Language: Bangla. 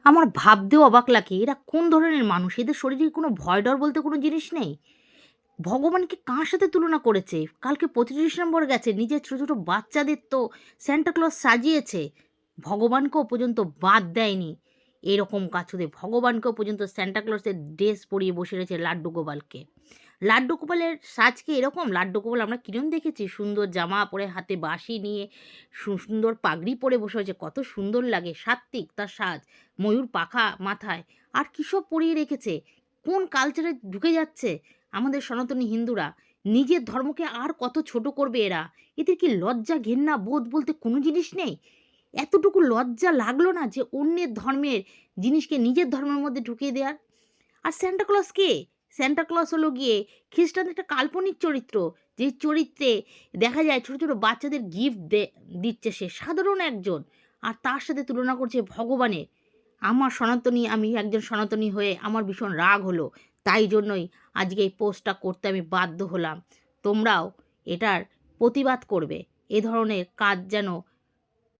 আমার ভাবতেও অবাক লাগে এরা কোন ধরনের মানুষ, এদের শরীরে কোনো ভয় ডর বলতে কোনো জিনিস নেই। ভগবানকে কার সাথে তুলনা করেছে? কালকে 25 ডিসেম্বর গেছে, নিজের ছোট ছোট বাচ্চাদের তো স্যান্টা ক্লজ সাজিয়েছে, ভগবানকেও পর্যন্ত বাদ দেয়নি। এরকম কাছুদে ভগবানকেও পর্যন্ত স্যান্টা ক্লজের ড্রেস পরিয়ে বসে রয়েছে লাড্ডু গোপালকে। লাড্ডু গোপালের সাজ কি এরকম? লাড্ডু গোপাল আমরা কিরম দেখেছি, সুন্দর জামা পরে হাতে বাঁশি নিয়ে সুন্দর পাগড়ি পরে বসে রয়েছে, কত সুন্দর লাগে, সাত্ত্বিক তার সাজ, ময়ূর পাখা মাথায়। আর কী সব পরিয়ে রেখেছে, কোন কালচারে ঢুকে যাচ্ছে আমাদের সনাতনী হিন্দুরা। নিজের ধর্মকে আর কত ছোট করবে এরা। এদের কি লজ্জা ঘেন্না বোধ বলতে কোনো জিনিস নেই? এতটুকু লজ্জা লাগলো না যে অন্যের ধর্মের জিনিসকে নিজের ধর্মের মধ্যে ঢুকিয়ে দেওয়ার? আর স্যান্টা ক্লজ কে? স্যান্টা ক্লজ হলো গিয়ে খ্রিস্টানদের একটা কাল্পনিক চরিত্র, যে চরিত্রে দেখা যায় ছোট ছোট বাচ্চাদের গিফট দিচ্ছে, সে সাধারণ একজন, আর তার সাথে তুলনা করছে ভগবানের। আমি একজন সনাতনী হয়ে আমার ভীষণ রাগ হলো, তাই জন্যই আজকে এই পোস্টটা করতে আমি বাধ্য হলাম। তোমরাও এটার প্রতিবাদ করবে, এ ধরনের কাজ যেন